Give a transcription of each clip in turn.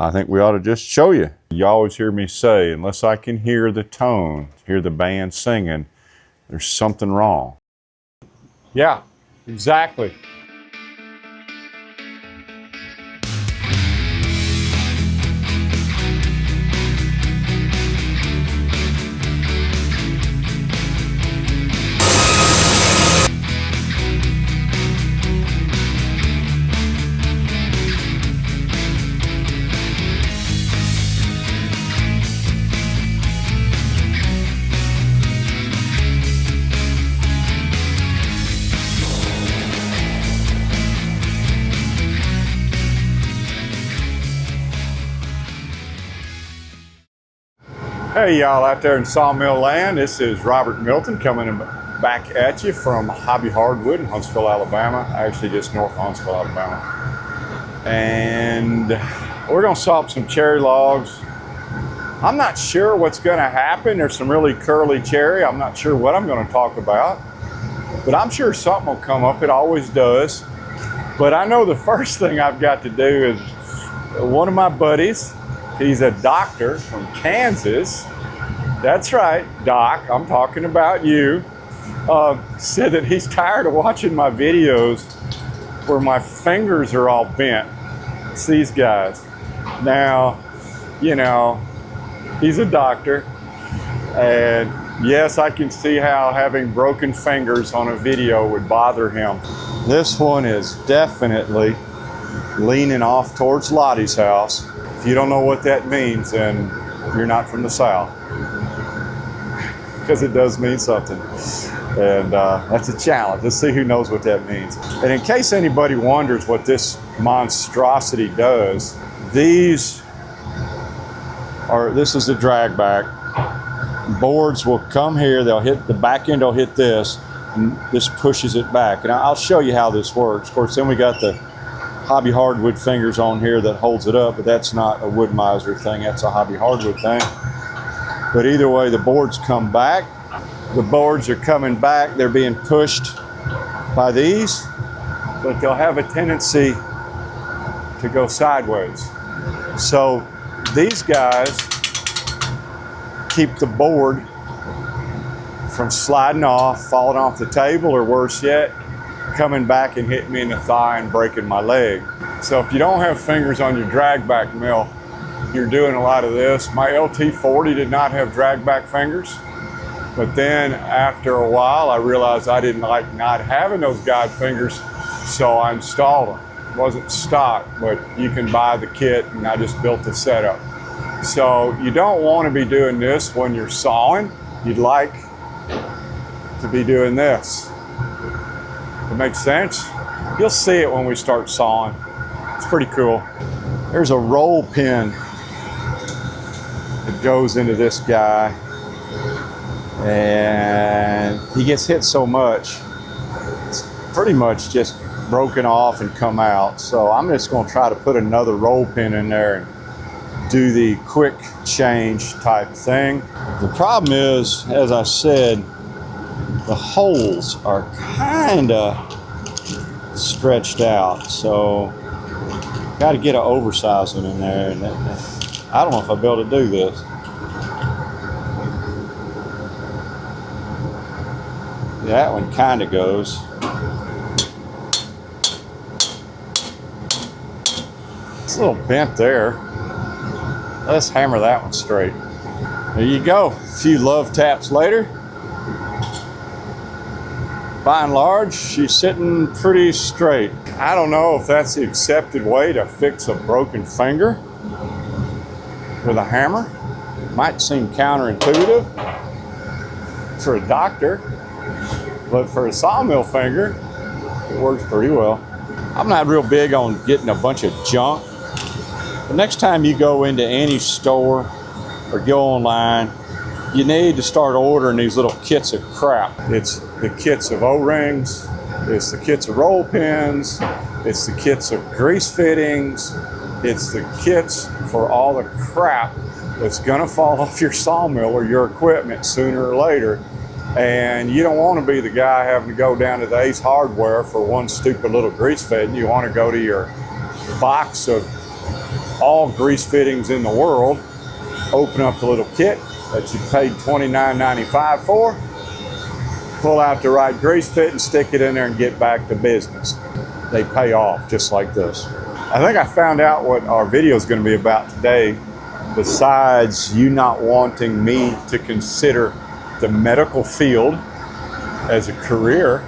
I think we ought to just show you. You always hear me say, unless I can hear the tone, hear the band singing, there's something wrong. Yeah, exactly. Hey y'all out there in Sawmill land, this is Robert Milton coming back at you from Hobby Hardwood in Huntsville, Alabama. Actually just north of Huntsville, Alabama. And we're gonna saw up some cherry logs. I'm not sure what's gonna happen. There's some really curly cherry. I'm not sure what I'm gonna talk about, but I'm sure something will come up. It always does. But I know the first thing I've got to do is one of my buddies, he's a doctor from Kansas. That's right, Doc, I'm talking about you. Said that he's tired of watching my videos where my fingers are all bent. It's these guys. Now, you know, he's a doctor. And yes, I can see how having broken fingers on a video would bother him. This one is definitely leaning off towards Lottie's house. If you don't know what that means, then you're not from the South, because it does mean something. And that's a challenge. Let's see who knows what that means. And in case anybody wonders what this monstrosity does, this is the drag back. Boards will come here, they'll hit, the back end will hit this, and this pushes it back. And I'll show you how this works. Of course, then we got the Hobby Hardwood fingers on here that holds it up, but that's not a Wood Miser thing, that's a Hobby Hardwood thing. But either way, the boards come back. The boards are coming back, they're being pushed by these, but they'll have a tendency to go sideways. So these guys keep the board from sliding off, falling off the table, or worse yet, coming back and hitting me in the thigh and breaking my leg. So if you don't have fingers on your drag back mill, you're doing a lot of this. My LT40 did not have drag back fingers, but then after a while I realized I didn't like not having those guide fingers, so I installed them. It wasn't stock, but you can buy the kit, and I just built the setup. So you don't want to be doing this when you're sawing. You'd like to be doing this. It makes sense? You'll see it when we start sawing. It's pretty cool. There's a roll pin that goes into this guy, and he gets hit so much, it's pretty much just broken off and come out. So I'm just gonna try to put another roll pin in there and do the quick change type thing. The problem is, as I said, the holes are kind of stretched out, so got to get an oversized one in there, and I don't know if I'll be able to do this. That one kind of goes. It's a little bent there. Let's hammer that one straight. There you go. A few love taps later. By and large, she's sitting pretty straight. I don't know if that's the accepted way to fix a broken finger with a hammer. Might seem counterintuitive for a doctor, but for a sawmill finger, it works pretty well. I'm not real big on getting a bunch of junk. The next time you go into any store or go online, you need to start ordering these little kits of crap. It's the kits of O-rings, it's the kits of roll pins, it's the kits of grease fittings, it's the kits for all the crap that's gonna fall off your sawmill or your equipment sooner or later. And you don't want to be the guy having to go down to the Ace Hardware for one stupid little grease fitting. You want to go to your box of all grease fittings in the world. Open up the little kit that you paid $29.95 for, pull out the right grease fit and stick it in there and get back to business. They pay off just like this. I think I found out what our video is going to be about today, besides you not wanting me to consider the medical field as a career.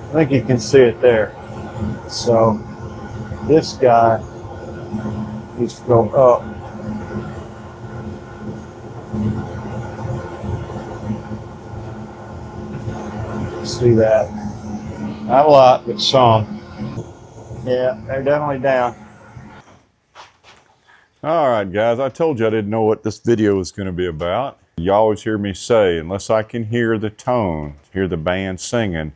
I think you can see it there. So this guy needs to go up. See that? Not a lot, but some. Yeah, they're definitely down. All right, guys, I told you I didn't know what this video was going to be about. You always hear me say, unless I can hear the tone, hear the band singing,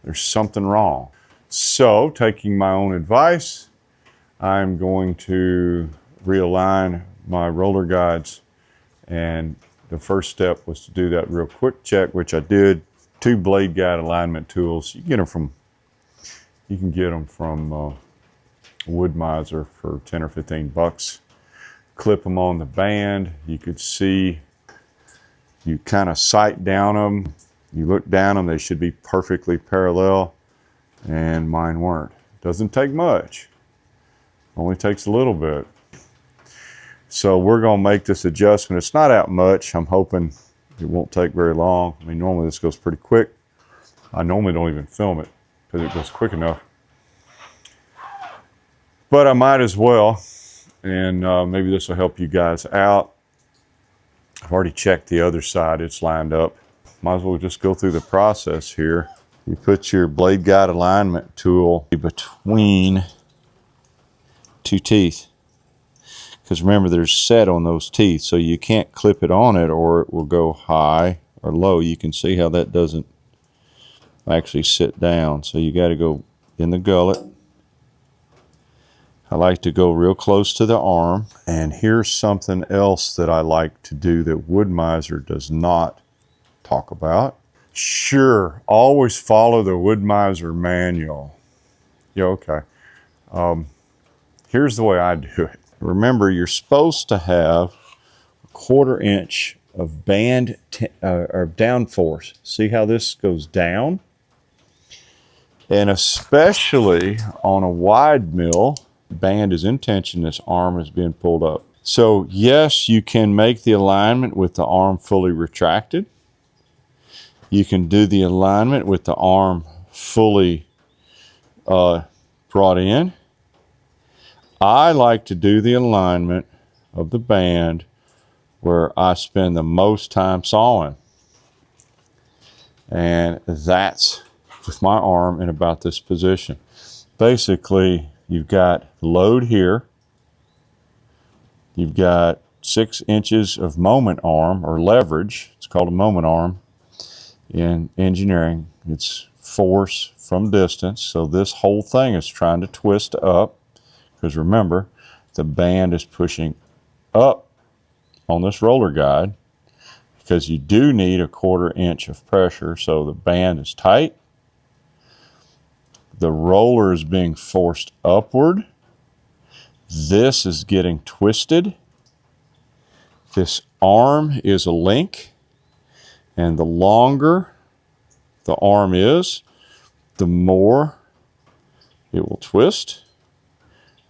there's something wrong. So, taking my own advice, I'm going to realign my roller guides. And the first step was to do that real quick check, which I did. 2 blade guide alignment tools. You can get them from Wood-Mizer for 10 or 15 bucks. Clip them on the band. You could see, you kind of sight down them. You look down them, they should be perfectly parallel, and mine weren't. Doesn't take much, only takes a little bit. So we're gonna make this adjustment. It's not out much. I'm hoping it won't take very long. I mean, normally this goes pretty quick. I normally don't even film it because it goes quick enough. But I might as well, and maybe this will help you guys out. I've already checked the other side, it's lined up. Might as well just go through the process here. You put your blade guide alignment tool between 2 teeth. Because remember, there's set on those teeth, so you can't clip it on it or it will go high or low. You can see how that doesn't actually sit down. So you got to go in the gullet. I like to go real close to the arm. And here's something else that I like to do that Wood-Mizer does not talk about. Sure, always follow the Woodmiser manual. Yeah, okay. Here's the way I do it. Remember, you're supposed to have a 1/4 inch of band or downforce. See how this goes down? And especially on a wide mill, the band is in tension, this arm is being pulled up. So yes, you can make the alignment with the arm fully retracted. You can do the alignment with the arm fully brought in. I like to do the alignment of the band where I spend the most time sawing. And that's with my arm in about this position. Basically, you've got load here. You've got 6 inches of moment arm or leverage. It's called a moment arm in engineering. It's force from distance. So this whole thing is trying to twist up, because remember, the band is pushing up on this roller guide, because you do need a 1/4 inch of pressure. So the band is tight. The roller is being forced upward. This is getting twisted. This arm is a link, and the longer the arm is, the more it will twist.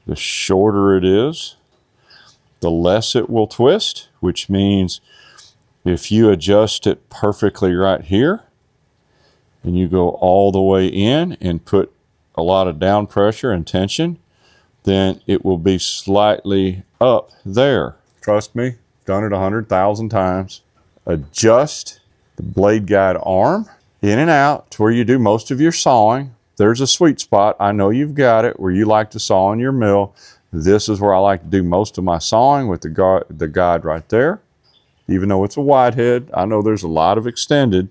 The shorter it is, the less it will twist, which means if you adjust it perfectly right here, and you go all the way in and put a lot of down pressure and tension, then it will be slightly up there. Trust me, done it 100,000 times. Adjust the blade guide arm in and out to where you do most of your sawing. There's a sweet spot. I know you've got it where you like to saw in your mill. This is where I like to do most of my sawing, with the guide right there. Even though it's a wide head, I know there's a lot of extended,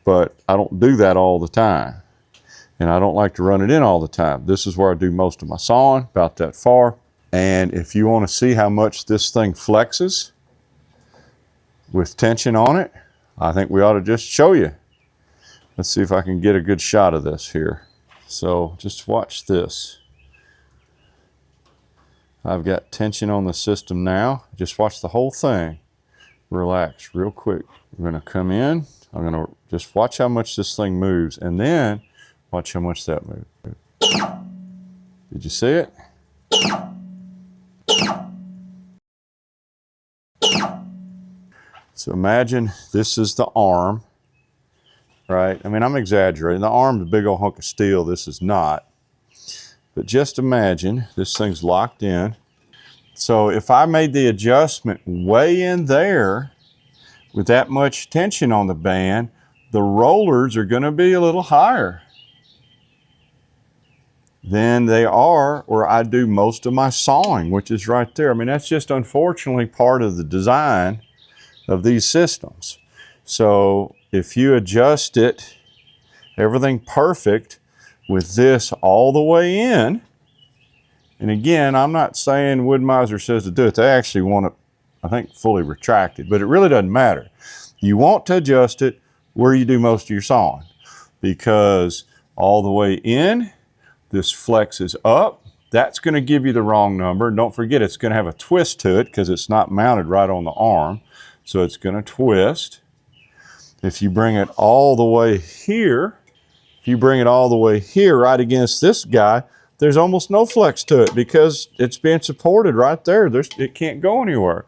but I don't do that all the time. And I don't like to run it in all the time. This is where I do most of my sawing, about that far. And if you want to see how much this thing flexes with tension on it, I think we ought to just show you. Let's see if I can get a good shot of this here. So just watch this. I've got tension on the system now. Just watch the whole thing. Relax real quick. We're going to come in. I'm going to just watch how much this thing moves, and then watch how much that moves. Did you see it? So imagine this is the arm, right? I mean, I'm exaggerating. The arm's a big old hunk of steel. This is not. But just imagine this thing's locked in. So if I made the adjustment way in there with that much tension on the band, the rollers are going to be a little higher than they are where I do most of my sawing, which is right there. I mean, that's just unfortunately part of the design of these systems. So if you adjust it, everything perfect with this all the way in, and again, I'm not saying Woodmiser says to do it. They actually want it, I think, fully retracted, but it really doesn't matter. You want to adjust it where you do most of your sawing, because all the way in, this flexes up. That's going to give you the wrong number. And don't forget, it's going to have a twist to it because it's not mounted right on the arm. So it's going to twist. If you bring it all the way here, right against this guy, there's almost no flex to it because it's being supported right there. It can't go anywhere.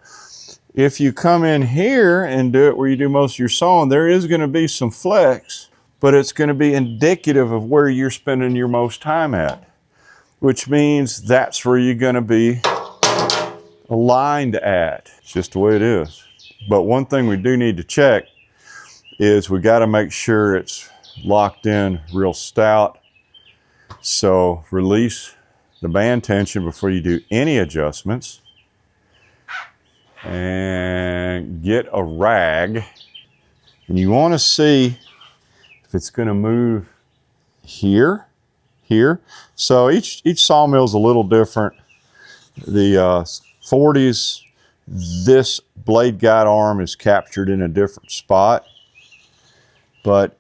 If you come in here and do it where you do most of your sawing, there is going to be some flex, but it's going to be indicative of where you're spending your most time at, which means that's where you're going to be aligned at. It's just the way it is. But one thing we do need to check is we got to make sure it's locked in real stout. So release the band tension before you do any adjustments, and get a rag. And you want to see if it's going to move here. So each sawmill is a little different. The 40s, this blade guide arm is captured in a different spot. but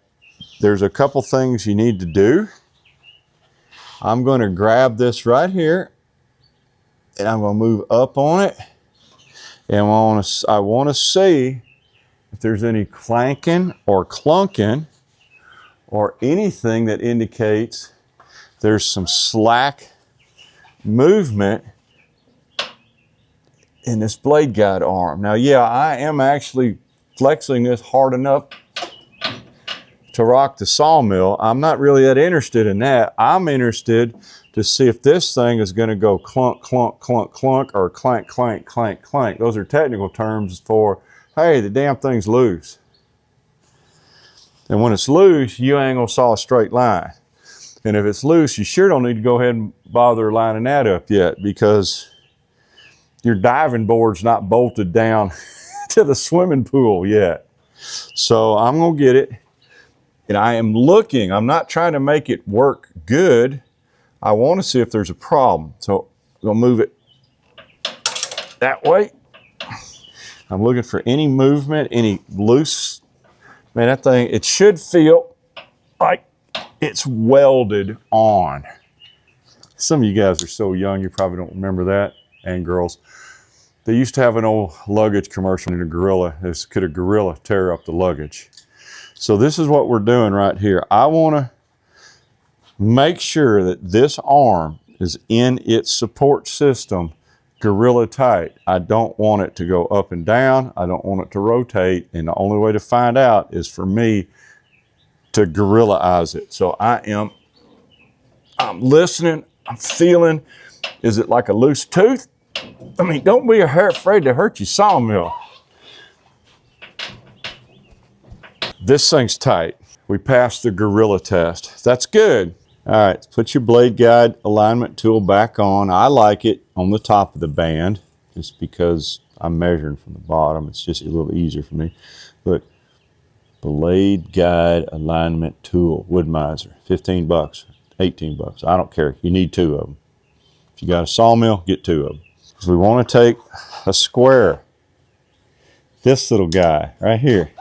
there's a couple things you need to do. I'm going to grab this right here and I'm going to move up on it, and I want to see if there's any clanking or clunking or anything that indicates there's some slack movement in this blade guide arm. Now, yeah, I am actually flexing this hard enough to rock the sawmill. I'm not really that interested in that. I'm interested to see if this thing is going to go clunk, clunk, clunk, clunk, or clank, clank, clank, clank. Those are technical terms for, hey, the damn thing's loose. And when it's loose, you ain't gonna saw a straight line. And if it's loose, you sure don't need to go ahead and bother lining that up yet, because your diving board's not bolted down to the swimming pool yet. So I'm gonna get it, and I am looking. I'm not trying to make it work good. I want to see if there's a problem. So I'm gonna move it that way. I'm looking for any movement, any loose. Man, that thing, it should feel like it's welded on. Some of you guys are so young, you probably don't remember that, and girls. They used to have an old luggage commercial in a gorilla. Could a gorilla tear up the luggage? So this is what we're doing right here. I want to make sure that this arm is in its support system gorilla tight. I don't want it to go up and down. I don't want it to rotate. And the only way to find out is for me to gorilla-ize it. So I'm listening, I'm feeling. Is it like a loose tooth? I mean, don't be afraid to hurt your sawmill. This thing's tight. We passed the gorilla test. That's good. All right, put your blade guide alignment tool back on. I like it on the top of the band just because I'm measuring from the bottom. It's just a little easier for me. Look, blade guide alignment tool, wood miser, 15 bucks, 18 bucks. I don't care. You need 2 of them. If you got a sawmill, get 2 of them. So we want to take a square, this little guy right here.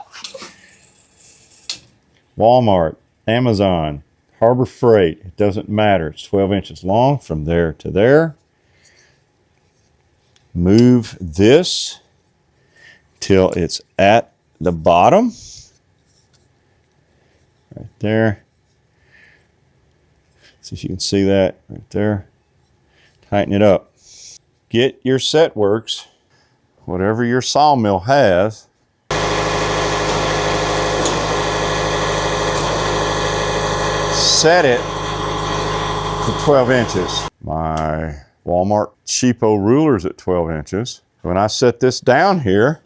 Walmart, Amazon, Harbor Freight, it doesn't matter. It's 12 inches long from there to there. Move this till it's at the bottom. Right there. See if you can see that right there. Tighten it up. Get your set works, whatever your sawmill has. Set it to 12 inches. My Walmart cheapo ruler's at 12 inches. When I set this down here,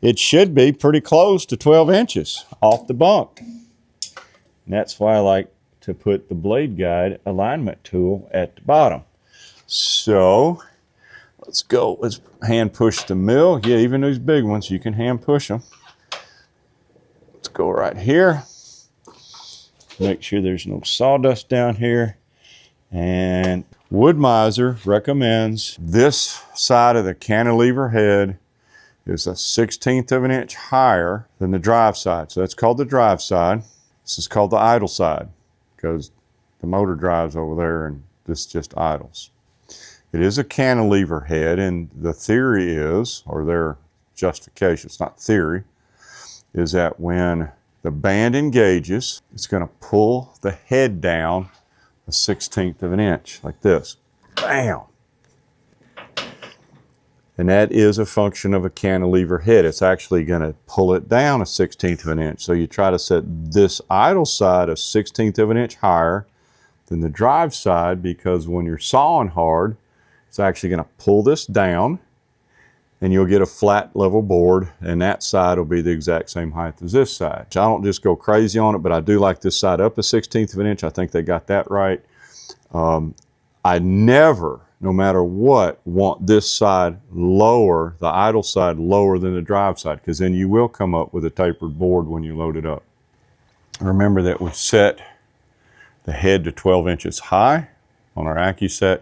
it should be pretty close to 12 inches off the bunk. And that's why I like to put the blade guide alignment tool at the bottom. So let's go. Let's hand push the mill. Yeah, even these big ones, you can hand push them. Let's go right here. Make sure there's no sawdust down here. And Wood Miser recommends this side of the cantilever head is a 1/16 of an inch higher than the drive side. So that's called the drive side. This is called the idle side because the motor drives over there and this just idles. It is a cantilever head, and the theory is, or their justification, it's not theory, is that when the band engages, it's going to pull the head down a 1/16 of an inch, like this. Bam! And that is a function of a cantilever head. It's actually going to pull it down a 1/16 of an inch. So you try to set this idle side a 1/16 of an inch higher than the drive side, because when you're sawing hard, it's actually going to pull this down, and you'll get a flat level board, and that side will be the exact same height as this side. I don't just go crazy on it, but I do like this side up a 1/16 of an inch. I think they got that right. I never, no matter what, want this side lower, the idle side lower than the drive side, because then you will come up with a tapered board when you load it up. Remember that we set the head to 12 inches high on our AccuSet.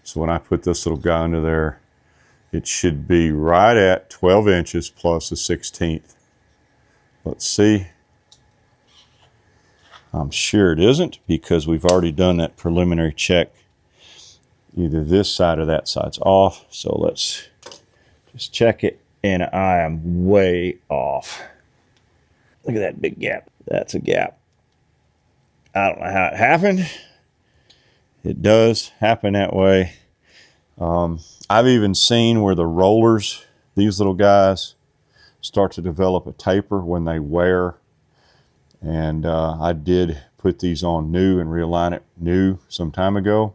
So when I put this little guy under there, it should be right at 12 inches plus a 1/16. Let's see. I'm sure it isn't, because we've already done that preliminary check. Either this side or that side's off. So let's just check it, and I am way off. Look at that big gap. That's a gap. I don't know how it happened. It does happen that way. I've even seen where the rollers, these little guys, start to develop a taper when they wear. And I did put these on new and realign it new some time ago.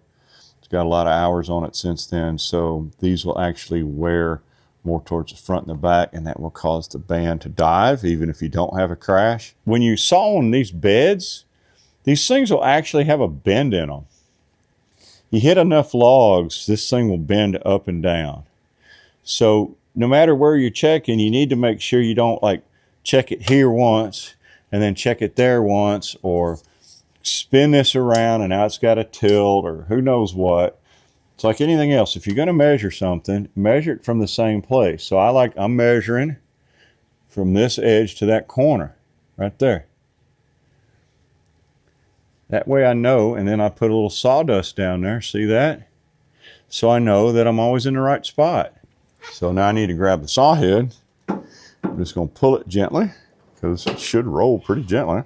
It's got a lot of hours on it since then, so these will actually wear more towards the front and the back, and that will cause the band to dive even if you don't have a crash. When you saw on these beds, these things will actually have a bend in them. You hit enough logs, this thing will bend up and down. So no matter where you're checking, you need to make sure you don't like check it here once and then check it there once, or spin this around and now it's got a tilt, or who knows what. It's like anything else. If you're going to measure something, measure it from the same place. So I'm measuring from this edge to that corner right there. That way I know, and then I put a little sawdust down there, see that? So I know that I'm always in the right spot. So now I need to grab the saw head. I'm just going to pull it gently, because it should roll pretty gently.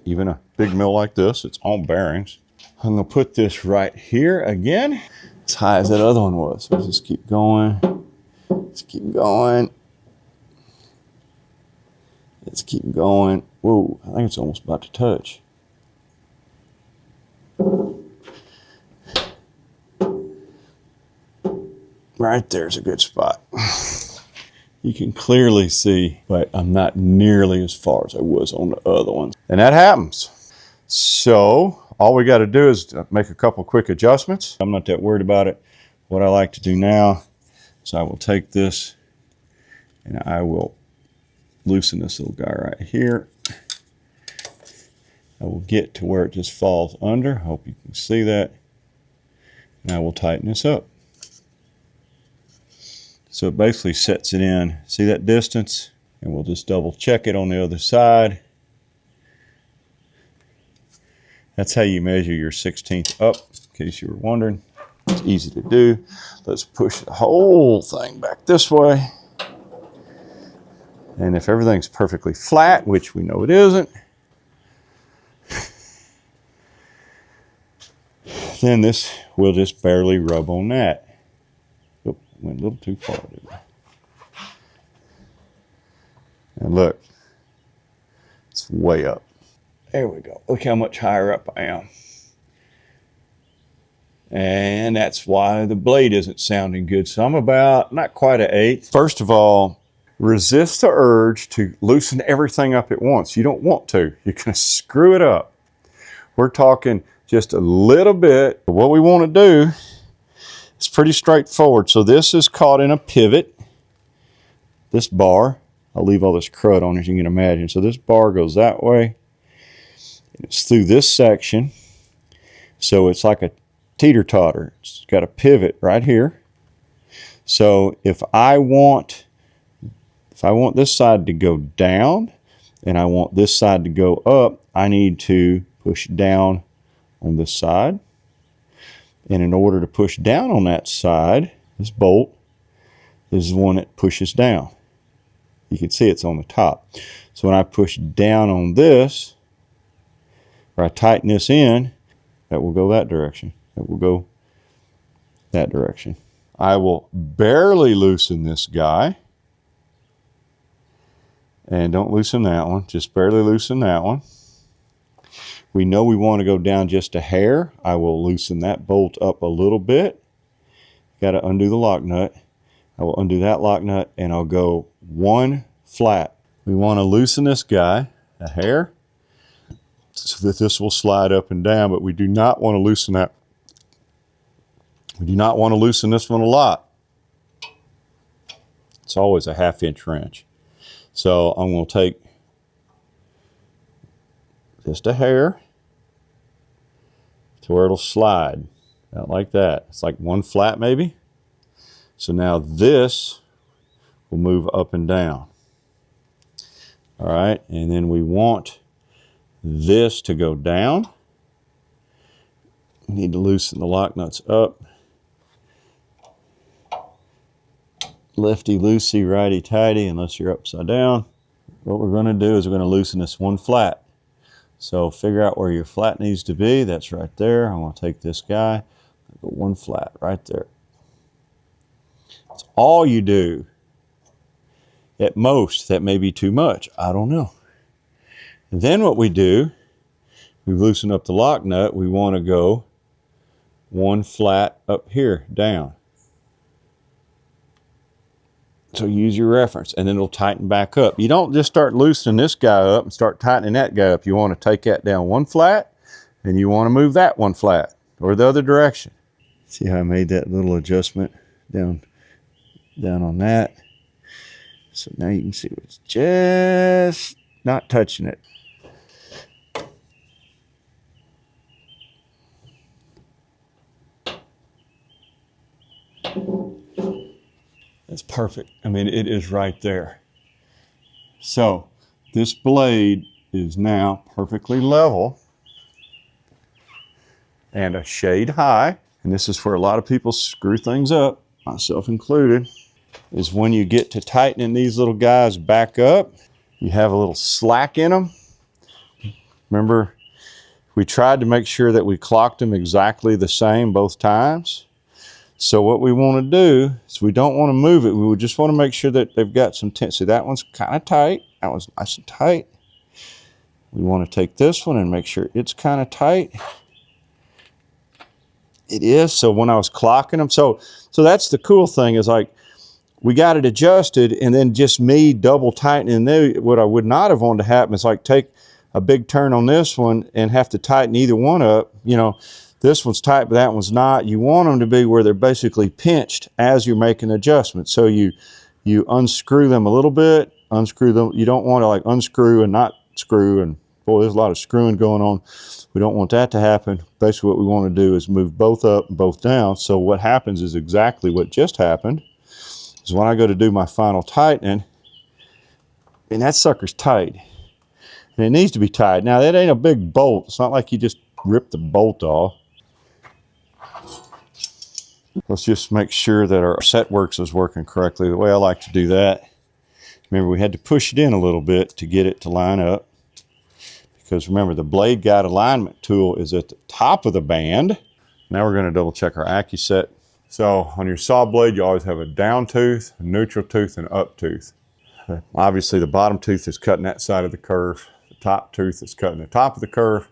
Even a big mill like this, it's all bearings. I'm going to put this right here again, as high as that other one was. So just keep going. Let's keep going. Let's keep going. Whoa, I think it's almost about to touch. Right there's a good spot. You can clearly see, but I'm not nearly as far as I was on the other ones. And that happens. So all we got to do is make a couple quick adjustments. I'm not that worried about it. What I like to do now is I will take this and I will loosen this little guy right here. I will get to where it just falls under. Hope you can see that. And I will tighten this up. So it basically sets it in. See that distance? And we'll just double check it on the other side. That's how you measure your 1/16 up, in case you were wondering. It's easy to do. Let's push the whole thing back this way. And if everything's perfectly flat, which we know it isn't, then this will just barely rub on that. Oop, went a little too far, didn't I? And look, it's way up. There we go. Look how much higher up I am. And that's why the blade isn't sounding good. So I'm about, not quite an eighth. First of all, resist the urge to loosen everything up at once. You don't want to. You're going to screw it up. We're talking just a little bit. What we want to do is pretty straightforward. So this is caught in a pivot. This bar, I'll leave all this crud on as you can imagine. So this bar goes that way. It's through this section. So it's like a teeter-totter. It's got a pivot right here. So if I want this side to go down and I want this side to go up, I need to push down on this side. And in order to push down on that side, this bolt is the one that pushes down. You can see it's on the top. So when I push down on this, or I tighten this in, that will go that direction. That will go that direction. I will barely loosen this guy. And don't loosen that one, just barely loosen that one. We know we want to go down just a hair. I will loosen that bolt up a little bit. Got to undo the lock nut. I will undo that lock nut and I'll go one flat. We want to loosen this guy a hair so that this will slide up and down, but we do not want to loosen that. We do not want to loosen this one a lot. It's always a 1/2 inch wrench. So I'm going to take just a hair to where it'll slide out like that. It's like one flat maybe. So now this will move up and down. All right, and then we want this to go down. We need to loosen the lock nuts up. Lefty-loosey, righty-tighty, unless you're upside down. What we're going to do is we're going to loosen this one flat. So figure out where your flat needs to be. That's right there. I'm going to take this guy, go one flat right there. That's all you do. At most, that may be too much. I don't know. And then what we do, we loosen up the lock nut. We want to go one flat up here, down. So use your reference, and then it'll tighten back up. You don't just start loosening this guy up and start tightening that guy up. You want to take that down one flat, and you want to move that one flat, or the other direction. See how I made that little adjustment down on that? So now you can see it's just not touching it. That's perfect. I mean, it is right there. So this blade is now perfectly level and a shade high. And this is where a lot of people screw things up, myself included, is when you get to tightening these little guys back up, you have a little slack in them. Remember, we tried to make sure that we clocked them exactly the same both times. So what we want to do is we don't want to move it. We would just want to make sure that they've got some tension. See, that one's kind of tight. That one's nice and tight. We want to take this one and make sure it's kind of tight. It is. So when I was clocking them, so that's the cool thing is like we got it adjusted, and then just me double tightening. What I would not have wanted to happen is like take a big turn on this one and have to tighten either one up. You know, this one's tight, but that one's not. You want them to be where they're basically pinched as you're making adjustments. So you unscrew them a little bit, unscrew them. You don't want to like unscrew and not screw, and boy, there's a lot of screwing going on. We don't want that to happen. Basically what we want to do is move both up and both down. So what happens is exactly what just happened, is when I go to do my final tightening, and that sucker's tight. And it needs to be tight. Now that ain't a big bolt. It's not like you just rip the bolt off. Let's just make sure that our set works is working correctly. The way I like to do that, remember we had to push it in a little bit to get it to line up. Because remember, the blade guide alignment tool is at the top of the band. Now we're going to double check our AccuSet. So on your saw blade, you always have a down tooth, a neutral tooth, and an up tooth. Obviously the bottom tooth is cutting that side of the curve. The top tooth is cutting the top of the curve.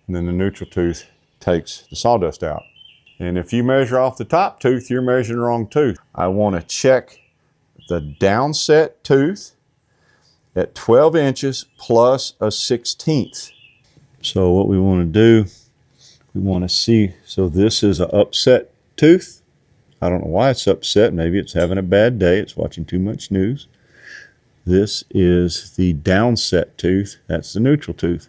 And then the neutral tooth takes the sawdust out. And if you measure off the top tooth, you're measuring the wrong tooth. I want to check the downset tooth at 12 inches plus a 1/16. So what we want to do, we want to see, so this is an upset tooth. I don't know why it's upset. Maybe it's having a bad day. It's watching too much news. This is the downset tooth. That's the neutral tooth.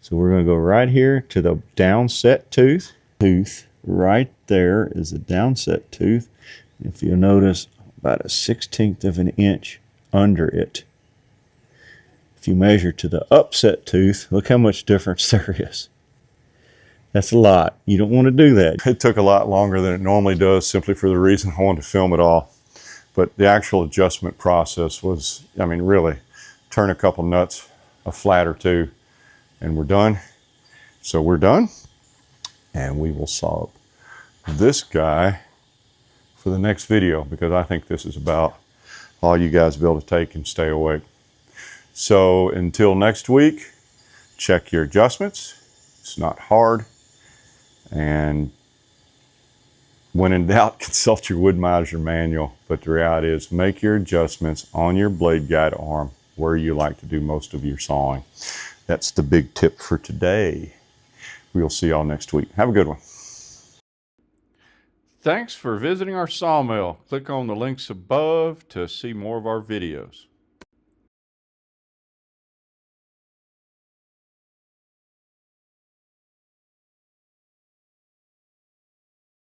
So we're going to go right here to the downset tooth. Right there is the downset tooth. If you'll notice, about a 1/16 of an inch under it. If you measure to the upset tooth, look how much difference there is. That's a lot. You don't want to do that. It took a lot longer than it normally does, simply for the reason I wanted to film it all. But the actual adjustment process was, I mean, really, turn a couple nuts, a flat or two, and we're done. So we're done, and we will saw this guy for the next video, because I think this is about all you guys will be able to take and stay awake. So until next week, check your adjustments. It's not hard. And when in doubt, consult your Wood-Mizer manual. But the reality is, make your adjustments on your blade guide arm where you like to do most of your sawing. That's the big tip for today. We'll see y'all next week. Have a good one. Thanks for visiting our sawmill. Click on the links above to see more of our videos.